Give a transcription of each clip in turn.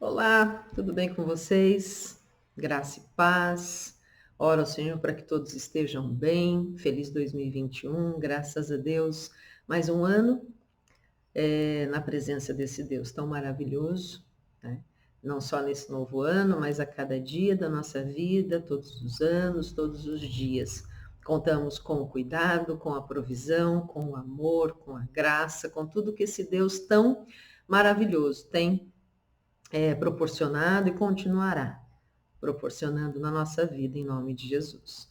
Olá, tudo bem com vocês? Graça e paz. Oro ao Senhor para que todos estejam bem. Feliz 2021, graças a Deus. Mais um ano na presença desse Deus tão maravilhoso, né? Não só nesse novo ano, mas a cada dia da nossa vida, todos os anos, todos os dias. Contamos com o cuidado, com a provisão, com o amor, com a graça, com tudo que esse Deus tão maravilhoso tem proporcionado e continuará proporcionando na nossa vida, em nome de Jesus.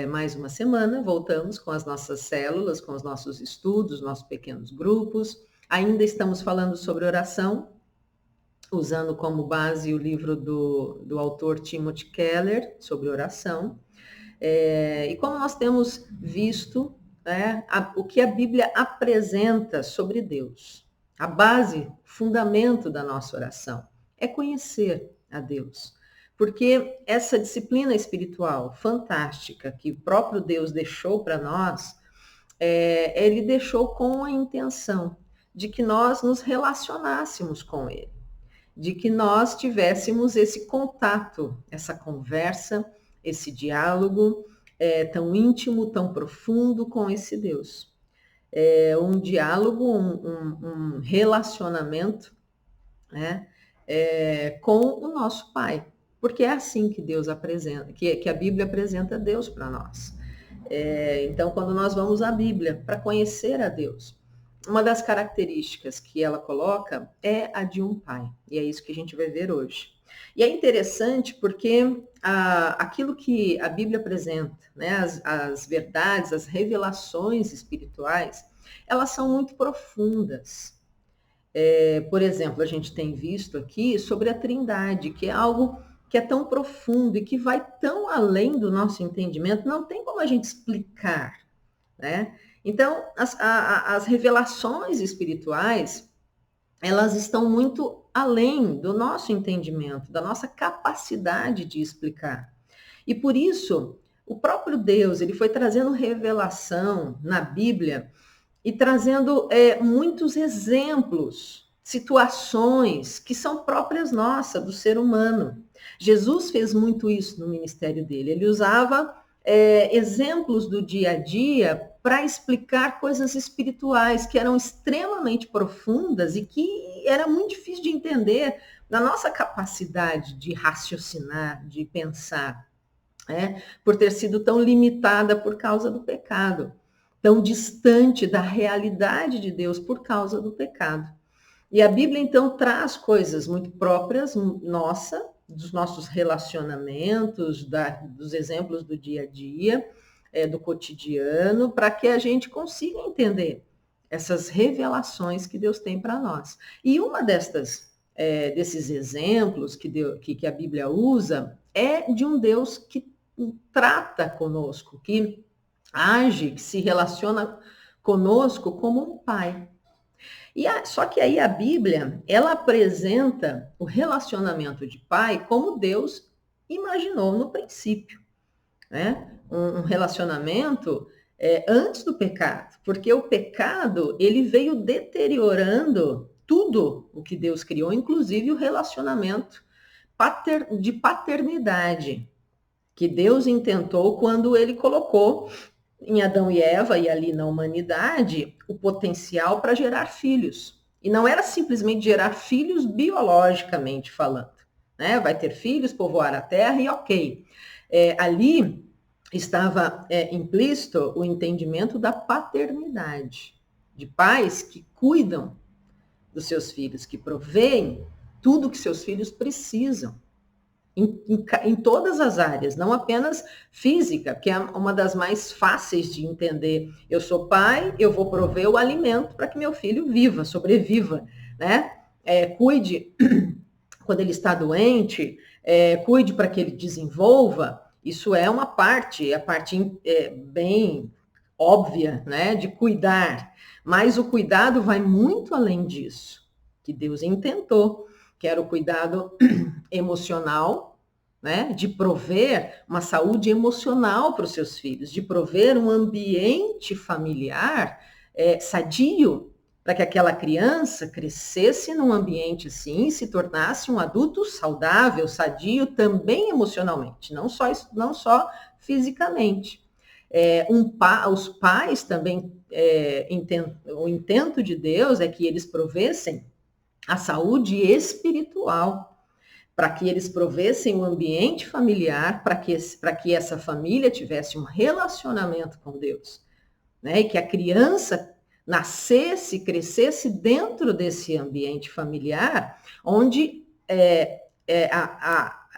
Mais uma semana, voltamos com as nossas células, com os nossos estudos, nossos pequenos grupos. Ainda estamos falando sobre oração, usando como base o livro do autor Timothy Keller, sobre oração. E como nós temos visto, né, o que a Bíblia apresenta sobre Deus. A base, o fundamento da nossa oração é conhecer a Deus. Porque essa disciplina espiritual fantástica que o próprio Deus deixou para nós, ele deixou com a intenção de que nós nos relacionássemos com ele, de que nós tivéssemos esse contato, essa conversa, esse diálogo tão íntimo, tão profundo com esse Deus. Um diálogo, um relacionamento, né, com o nosso Pai. Porque é assim que Deus apresenta, que a Bíblia apresenta Deus para nós. Então, quando nós vamos à Bíblia para conhecer a Deus, uma das características que ela coloca é a de um pai. E é isso que a gente vai ver hoje. E é interessante porque aquilo que a Bíblia apresenta, né, as verdades, as revelações espirituais, elas são muito profundas. Por exemplo, a gente tem visto aqui sobre a Trindade, que é algo que é tão profundo e que vai tão além do nosso entendimento, não tem como a gente explicar, né? Então, as revelações espirituais, elas estão muito além do nosso entendimento, da nossa capacidade de explicar. E por isso, o próprio Deus, ele foi trazendo revelação na Bíblia e trazendo muitos exemplos, situações que são próprias nossas, do ser humano. Jesus fez muito isso no ministério dele. Ele usava exemplos do dia a dia para explicar coisas espirituais que eram extremamente profundas e que era muito difícil de entender na nossa capacidade de raciocinar, de pensar, por ter sido tão limitada por causa do pecado, tão distante da realidade de Deus por causa do pecado. E a Bíblia, então, traz coisas muito próprias dos nossos relacionamentos, dos exemplos do dia a dia, do cotidiano, para que a gente consiga entender essas revelações que Deus tem para nós. E uma desses exemplos que a Bíblia usa é de um Deus que trata conosco, que age, que se relaciona conosco como um pai. Só que aí a Bíblia, ela apresenta o relacionamento de pai como Deus imaginou no princípio, né? Um relacionamento antes do pecado, porque o pecado, ele veio deteriorando tudo o que Deus criou, inclusive o relacionamento de paternidade que Deus intentou quando ele colocou em Adão e Eva e ali na humanidade o potencial para gerar filhos. E não era simplesmente gerar filhos biologicamente falando, né? Vai ter filhos, povoar a terra e ok. Ali estava implícito o entendimento da paternidade, de pais que cuidam dos seus filhos, que provêem tudo que seus filhos precisam. Em todas as áreas, não apenas física, que é uma das mais fáceis de entender. Eu sou pai, eu vou prover o alimento para que meu filho viva, sobreviva, né? Cuide quando ele está doente, cuide para que ele desenvolva. Isso é uma parte, a parte bem óbvia, né, de cuidar. Mas o cuidado vai muito além disso, que Deus intentou, que era o cuidado emocional, né, de prover uma saúde emocional para os seus filhos, de prover um ambiente familiar sadio para que aquela criança crescesse num ambiente assim e se tornasse um adulto saudável, sadio, também emocionalmente, não só fisicamente. Os pais também, o intento de Deus é que eles provessem a saúde espiritual, para que eles provessem o ambiente familiar, para que essa família tivesse um relacionamento com Deus, né? E que a criança nascesse, crescesse dentro desse ambiente familiar, onde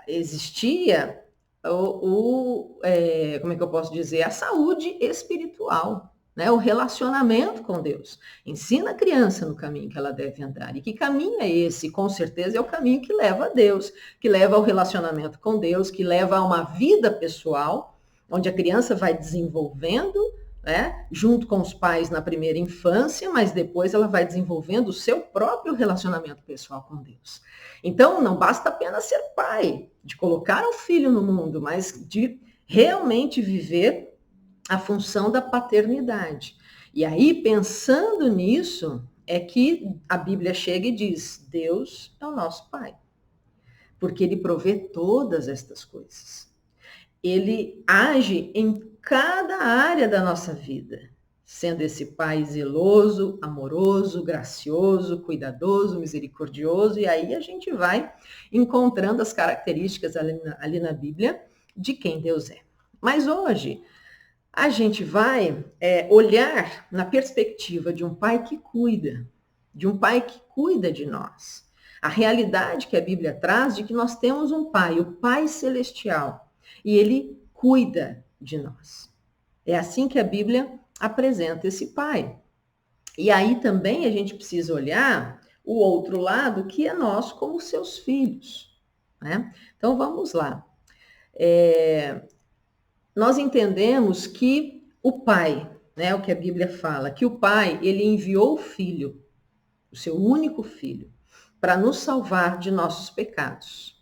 existia como é que eu posso dizer? A saúde espiritual, né? O relacionamento com Deus. Ensina a criança no caminho que ela deve andar. E que caminho é esse? Com certeza é o caminho que leva a Deus, que leva ao relacionamento com Deus, que leva a uma vida pessoal, onde a criança vai desenvolvendo, né, junto com os pais na primeira infância, mas depois ela vai desenvolvendo o seu próprio relacionamento pessoal com Deus. Então, não basta apenas ser pai, de colocar o filho no mundo, mas de realmente viver a função da paternidade. E aí, pensando nisso, é que a Bíblia chega e diz: Deus é o nosso pai, porque ele provê todas estas coisas. Ele age em cada área da nossa vida, sendo esse pai zeloso, amoroso, gracioso, cuidadoso, misericordioso, e aí a gente vai encontrando as características ali na Bíblia de quem Deus é. Mas hoje a gente vai olhar na perspectiva de um pai que cuida, de nós. A realidade que a Bíblia traz de que nós temos um pai, o Pai Celestial, e ele cuida de nós. É assim que a Bíblia apresenta esse pai. E aí também a gente precisa olhar o outro lado, que é nós como seus filhos, né? Então vamos lá. Nós entendemos que o pai, né, o que a Bíblia fala, que o pai, ele enviou o filho, o seu único filho, para nos salvar de nossos pecados.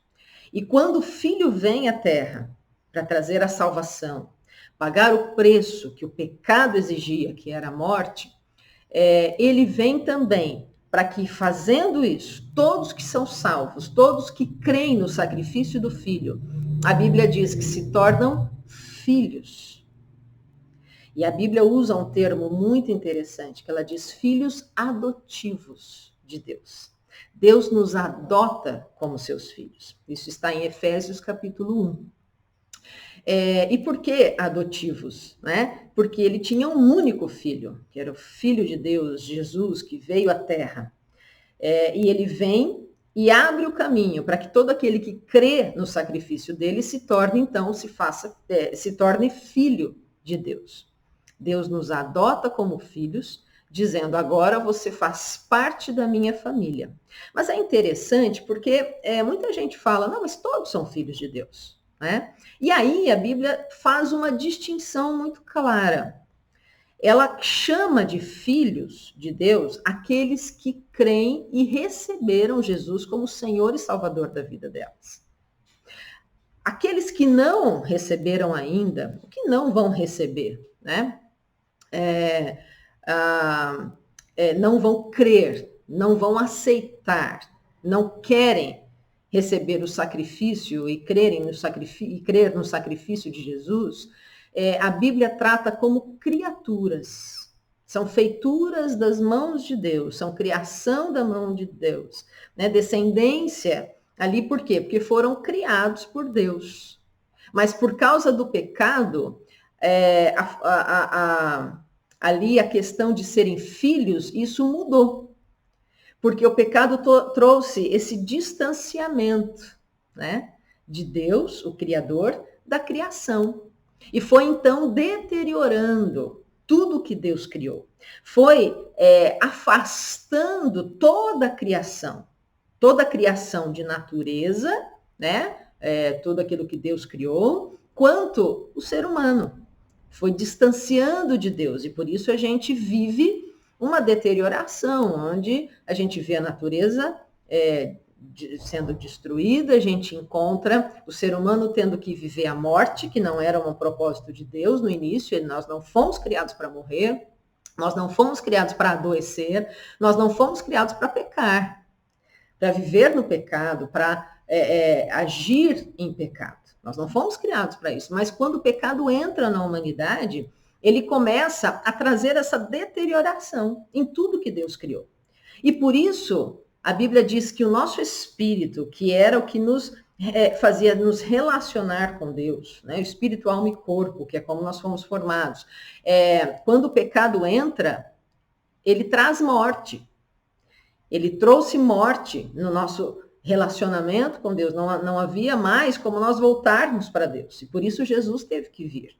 E quando o filho vem à terra para trazer a salvação, pagar o preço que o pecado exigia, que era a morte, ele vem também para que, fazendo isso, todos que são salvos, todos que creem no sacrifício do filho, a Bíblia diz que se tornam filhos. E a Bíblia usa um termo muito interessante, que ela diz filhos adotivos de Deus. Deus nos adota como seus filhos. Isso está em Efésios capítulo 1. E por que adotivos? Né? Porque ele tinha um único filho, que era o Filho de Deus, Jesus, que veio à Terra. E ele vem e abre o caminho para que todo aquele que crê no sacrifício dele se torne, então, se torne filho de Deus. Deus nos adota como filhos, dizendo: agora você faz parte da minha família. Mas é interessante porque muita gente fala: não, mas todos são filhos de Deus, né? E aí a Bíblia faz uma distinção muito clara. Ela chama de filhos de Deus aqueles que creem e receberam Jesus como Senhor e Salvador da vida delas. Aqueles que não receberam ainda, que não vão receber, né? Não vão crer, não vão aceitar, não querem receber o sacrifício e crer no sacrifício de Jesus, a Bíblia trata como criaturas. São feituras das mãos de Deus, são criação da mão de Deus, né? Descendência ali, por quê? Porque foram criados por Deus. Mas por causa do pecado, ali a questão de serem filhos, isso mudou. Porque o pecado trouxe esse distanciamento, né, de Deus, o Criador, da criação. E foi então deteriorando tudo que Deus criou. Foi afastando toda a criação de natureza, né, tudo aquilo que Deus criou, quanto o ser humano. Foi distanciando de Deus, e por isso a gente vive uma deterioração, onde a gente vê a natureza sendo destruída, a gente encontra o ser humano tendo que viver a morte, que não era um propósito de Deus no início, nós não fomos criados para morrer, Nós não fomos criados para adoecer, nós não fomos criados para pecar, para viver no pecado, para agir em pecado. Nós não fomos criados para isso, mas quando o pecado entra na humanidade, ele começa a trazer essa deterioração em tudo que Deus criou. E por isso, a Bíblia diz que o nosso espírito, que era o que nos fazia nos relacionar com Deus, né? O espírito, alma e corpo, que é como nós fomos formados. Quando o pecado entra, ele traz morte. Ele trouxe morte no nosso relacionamento com Deus. Não havia mais como nós voltarmos para Deus. E por isso Jesus teve que vir.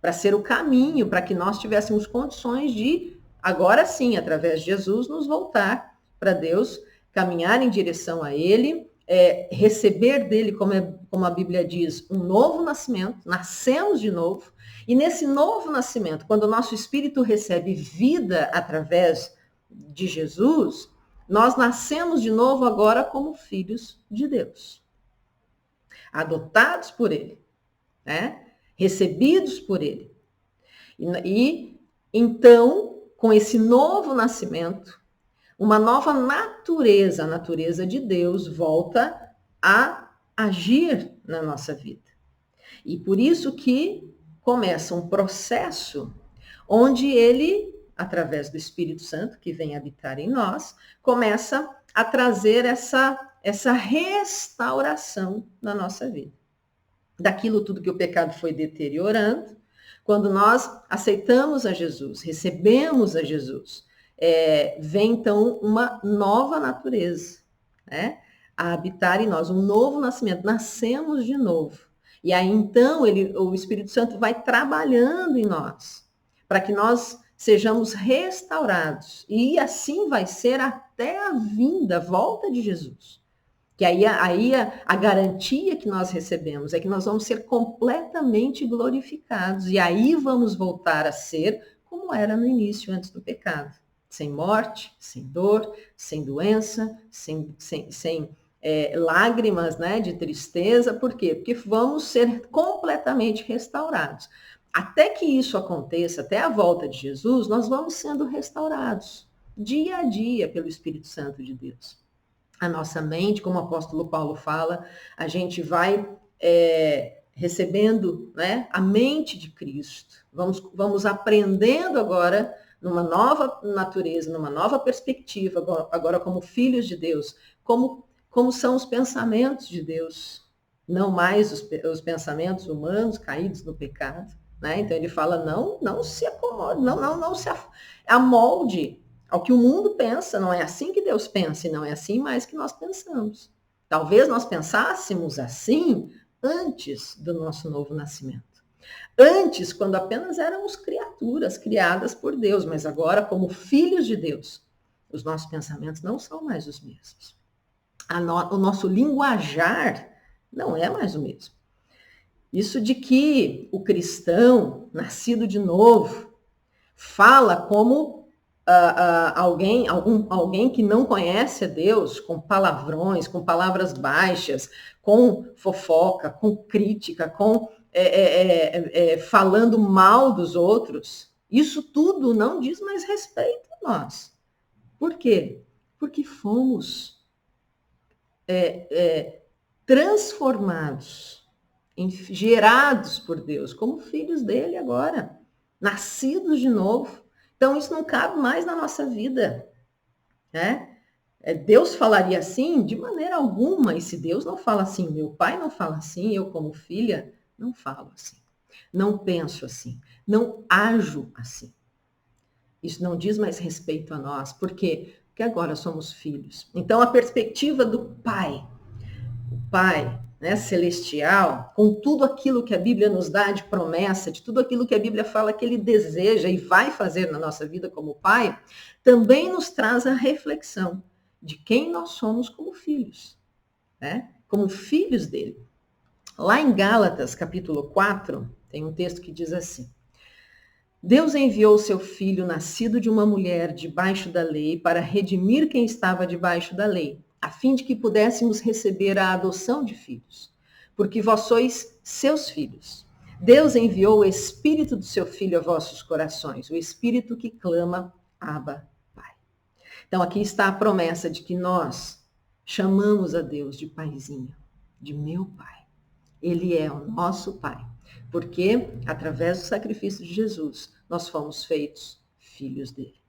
Para ser o caminho, para que nós tivéssemos condições de, agora sim, através de Jesus, nos voltar para Deus, caminhar em direção a Ele, receber dele, como a Bíblia diz, um novo nascimento, nascemos de novo, e nesse novo nascimento, quando o nosso espírito recebe vida através de Jesus, nós nascemos de novo agora como filhos de Deus, adotados por Ele, né? Recebidos por Ele. E então, com esse novo nascimento, uma nova natureza, a natureza de Deus, volta a agir na nossa vida. E por isso que começa um processo onde Ele, através do Espírito Santo, que vem habitar em nós, começa a trazer essa restauração na nossa vida. Daquilo tudo que o pecado foi deteriorando, quando nós aceitamos a Jesus, recebemos a Jesus, vem então uma nova natureza, né? A habitar em nós, um novo nascimento, nascemos de novo. E aí então o Espírito Santo vai trabalhando em nós, para que nós sejamos restaurados. E assim vai ser até a vinda, a volta de Jesus. Que aí a garantia que nós recebemos é que nós vamos ser completamente glorificados. E aí vamos voltar a ser como era no início, antes do pecado. Sem morte, sem dor, sem doença, sem lágrimas, né, de tristeza. Por quê? Porque vamos ser completamente restaurados. Até que isso aconteça, até a volta de Jesus, nós vamos sendo restaurados dia a dia pelo Espírito Santo de Deus. A nossa mente, como o apóstolo Paulo fala, a gente vai recebendo, né, a mente de Cristo. Vamos aprendendo agora numa nova natureza, numa nova perspectiva, agora como filhos de Deus, como são os pensamentos de Deus, não mais os pensamentos humanos caídos no pecado, né? Então ele fala, não se acomode, não se amolde ao que o mundo pensa, não é assim que Deus pensa, e não é assim mais que nós pensamos. Talvez nós pensássemos assim antes do nosso novo nascimento. Antes, quando apenas éramos criaturas criadas por Deus, mas agora, como filhos de Deus, os nossos pensamentos não são mais os mesmos. O nosso linguajar não é mais o mesmo. Isso de que o cristão, nascido de novo, fala como alguém que não conhece a Deus, com palavrões, com palavras baixas, com fofoca, com crítica, falando mal dos outros. Isso tudo não diz mais respeito a nós. Por quê? Porque fomos transformados, gerados por Deus, como filhos dele agora, nascidos de novo. Então, isso não cabe mais na nossa vida, né? Deus falaria assim? De maneira alguma. E se Deus não fala assim, meu pai não fala assim, eu como filha não falo assim. Não penso assim. Não ajo assim. Isso não diz mais respeito a nós. Por quê? Porque agora somos filhos. Então, a perspectiva do pai, o pai, né, celestial, com tudo aquilo que a Bíblia nos dá de promessa, de tudo aquilo que a Bíblia fala que ele deseja e vai fazer na nossa vida como pai, também nos traz a reflexão de quem nós somos como filhos, né? Como filhos dele. Lá em Gálatas, capítulo 4, tem um texto que diz assim: Deus enviou seu filho, nascido de uma mulher debaixo da lei, para redimir quem estava debaixo da lei, a fim de que pudéssemos receber a adoção de filhos. Porque vós sois seus filhos. Deus enviou o Espírito do seu Filho a vossos corações, o Espírito que clama, Abba, Pai. Então aqui está a promessa de que nós chamamos a Deus de Paizinho, de meu Pai. Ele é o nosso Pai, porque através do sacrifício de Jesus, nós fomos feitos filhos dele.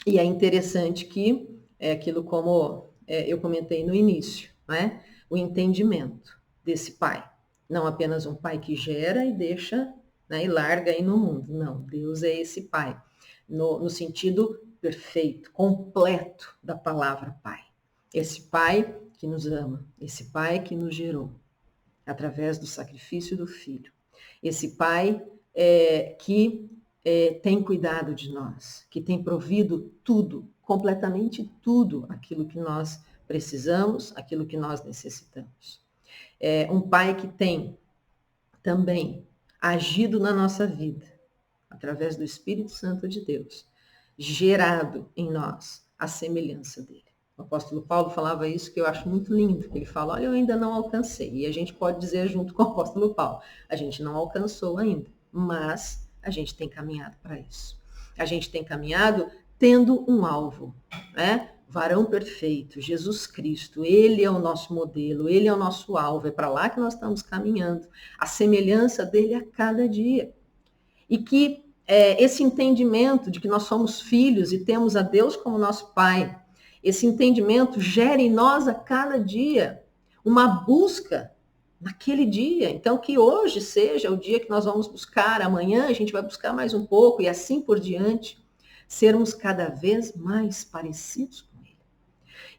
E é interessante que é aquilo como eu comentei no início, né? O entendimento desse pai. Não apenas um pai que gera e deixa, né, e larga aí no mundo. Não, Deus é esse pai, no sentido perfeito, completo da palavra pai. Esse pai que nos ama, esse pai que nos gerou, através do sacrifício do Filho. Esse pai que tem cuidado de nós, que tem provido tudo, completamente tudo aquilo que nós precisamos, aquilo que nós necessitamos. Um pai que tem também agido na nossa vida, através do Espírito Santo de Deus, gerado em nós a semelhança dele. O apóstolo Paulo falava isso, que eu acho muito lindo, que ele fala, olha, eu ainda não alcancei. E a gente pode dizer junto com o apóstolo Paulo, a gente não alcançou ainda, mas a gente tem caminhado para isso. A gente tem caminhado tendo um alvo, né? Varão perfeito, Jesus Cristo, ele é o nosso modelo, ele é o nosso alvo, é para lá que nós estamos caminhando. A semelhança dele a cada dia. E que esse entendimento de que nós somos filhos e temos a Deus como nosso Pai, esse entendimento gera em nós a cada dia uma busca naquele dia. Então, que hoje seja o dia que nós vamos buscar, amanhã a gente vai buscar mais um pouco e assim por diante, sermos cada vez mais parecidos com Ele.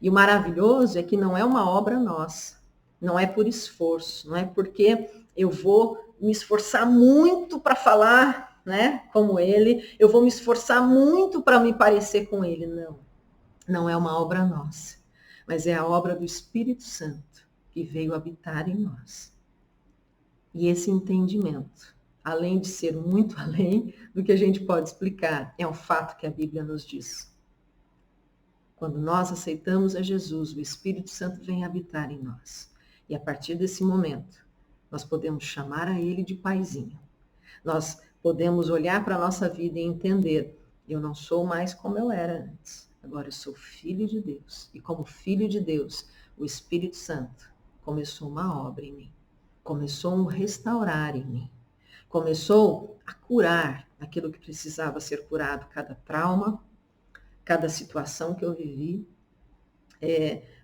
E o maravilhoso é que não é uma obra nossa, não é por esforço, não é porque eu vou me esforçar muito para falar, né, como Ele, eu vou me esforçar muito para me parecer com Ele, não. Não é uma obra nossa, mas é a obra do Espírito Santo que veio habitar em nós. E esse entendimento, além de ser muito além do que a gente pode explicar, é um fato que a Bíblia nos diz. Quando nós aceitamos a Jesus, o Espírito Santo vem habitar em nós. E a partir desse momento, nós podemos chamar a Ele de Paizinho. Nós podemos olhar para a nossa vida e entender, eu não sou mais como eu era antes. Agora eu sou filho de Deus. E como filho de Deus, o Espírito Santo começou uma obra em mim. Começou um restaurar em mim. Começou a curar aquilo que precisava ser curado. Cada trauma, cada situação que eu vivi.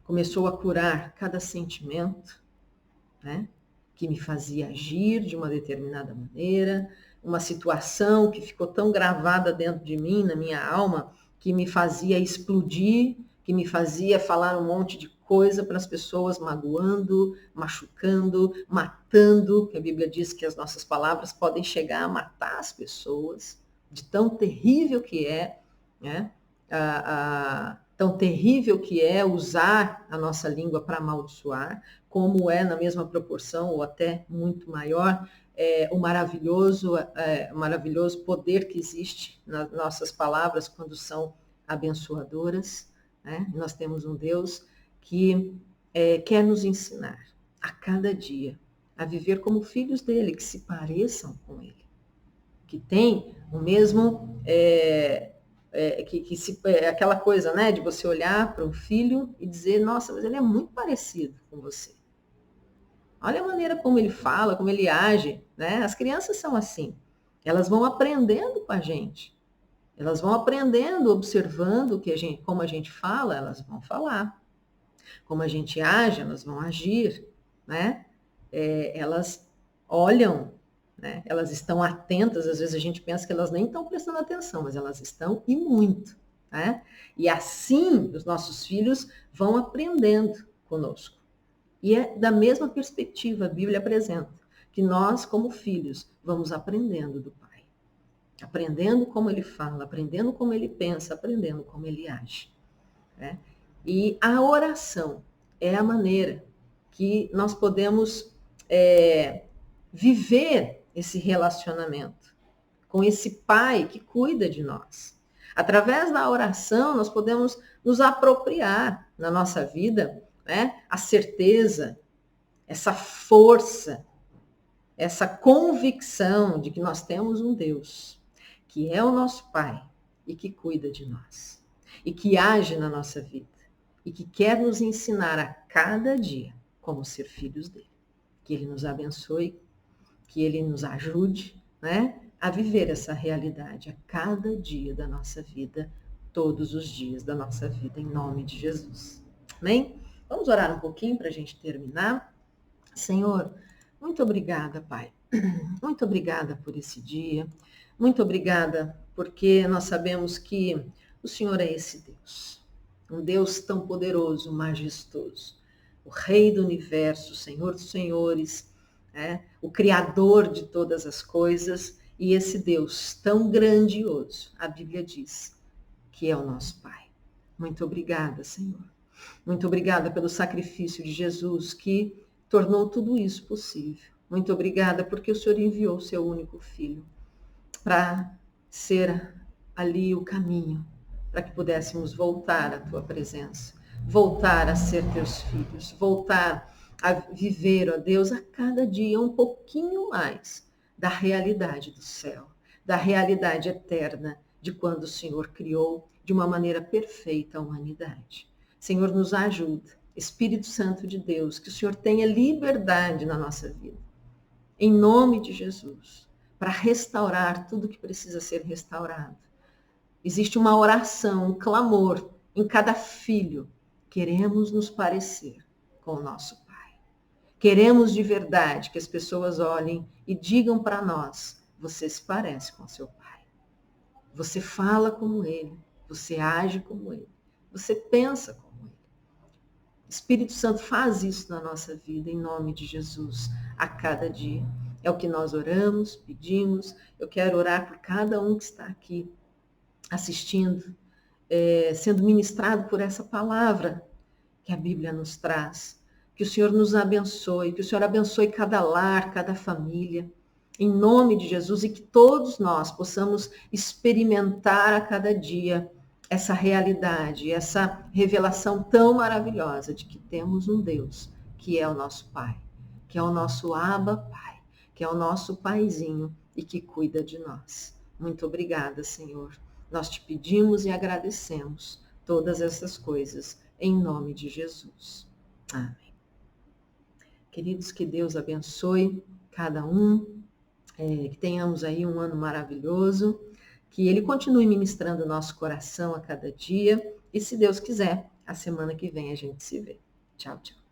Começou a curar cada sentimento, né, que me fazia agir de uma determinada maneira. Uma situação que ficou tão gravada dentro de mim, na minha alma, que me fazia explodir, que me fazia falar um monte de coisa para as pessoas, magoando, machucando, matando, que a Bíblia diz que as nossas palavras podem chegar a matar as pessoas, de tão terrível que é, né? Tão terrível que é usar a nossa língua para amaldiçoar, como é na mesma proporção, ou até muito maior, o maravilhoso poder que existe nas nossas palavras quando são abençoadoras, né? Nós temos um Deus que quer nos ensinar a cada dia a viver como filhos dele, que se pareçam com ele, que tem o mesmo, aquela coisa, né, de você olhar para um filho e dizer, nossa, mas ele é muito parecido com você. Olha a maneira como ele fala, como ele age, né? As crianças são assim. Elas vão aprendendo com a gente. Elas vão aprendendo, observando como a gente fala, elas vão falar. Como a gente age, elas vão agir, né? Elas olham, né? Elas estão atentas. Às vezes a gente pensa que elas nem estão prestando atenção, mas elas estão e muito, né? E assim os nossos filhos vão aprendendo conosco. E é da mesma perspectiva, a Bíblia apresenta, que nós, como filhos, vamos aprendendo do Pai. Aprendendo como ele fala, aprendendo como ele pensa, aprendendo como ele age, né? E a oração é a maneira que nós podemos viver esse relacionamento com esse Pai que cuida de nós. Através da oração, nós podemos nos apropriar na nossa vida, né, a certeza essa força, essa convicção de que nós temos um Deus que é o nosso Pai e que cuida de nós e que age na nossa vida e que quer nos ensinar a cada dia como ser filhos dele. Que ele nos abençoe, que ele nos ajude, né, a viver essa realidade a cada dia da nossa vida, todos os dias da nossa vida, em nome de Jesus. Amém? Vamos orar um pouquinho para a gente terminar. Senhor, muito obrigada, Pai. Muito obrigada por esse dia. Muito obrigada porque nós sabemos que o Senhor é esse Deus. Um Deus tão poderoso, majestoso. O Rei do Universo, Senhor dos Senhores, o Criador de todas as coisas. E esse Deus tão grandioso, a Bíblia diz, que é o nosso Pai. Muito obrigada, Senhor. Muito obrigada pelo sacrifício de Jesus que tornou tudo isso possível. Muito obrigada porque o Senhor enviou o seu único filho para ser ali o caminho, para que pudéssemos voltar à tua presença, voltar a ser teus filhos, voltar a viver, ó Deus, a cada dia um pouquinho mais da realidade do céu, da realidade eterna de quando o Senhor criou de uma maneira perfeita a humanidade. Senhor, nos ajuda. Espírito Santo de Deus, que o Senhor tenha liberdade na nossa vida. Em nome de Jesus, para restaurar tudo que precisa ser restaurado. Existe uma oração, um clamor em cada filho. Queremos nos parecer com o nosso Pai. Queremos de verdade que as pessoas olhem e digam para nós, você se parece com seu Pai. Você fala como Ele, você age como Ele, você pensa como Ele. Espírito Santo faz isso na nossa vida, em nome de Jesus, a cada dia. É o que nós oramos, pedimos. Eu quero orar por cada um que está aqui assistindo, sendo ministrado por essa palavra que a Bíblia nos traz. Que o Senhor nos abençoe, que o Senhor abençoe cada lar, cada família, em nome de Jesus, e que todos nós possamos experimentar a cada dia essa realidade, essa revelação tão maravilhosa de que temos um Deus que é o nosso Pai, que é o nosso Abba Pai, que é o nosso Paizinho e que cuida de nós. Muito obrigada, Senhor. Nós te pedimos e agradecemos todas essas coisas em nome de Jesus. Amém. Queridos, que Deus abençoe cada um, que tenhamos aí um ano maravilhoso, que Ele continue ministrando o nosso coração a cada dia, e se Deus quiser, a semana que vem a gente se vê. Tchau, tchau.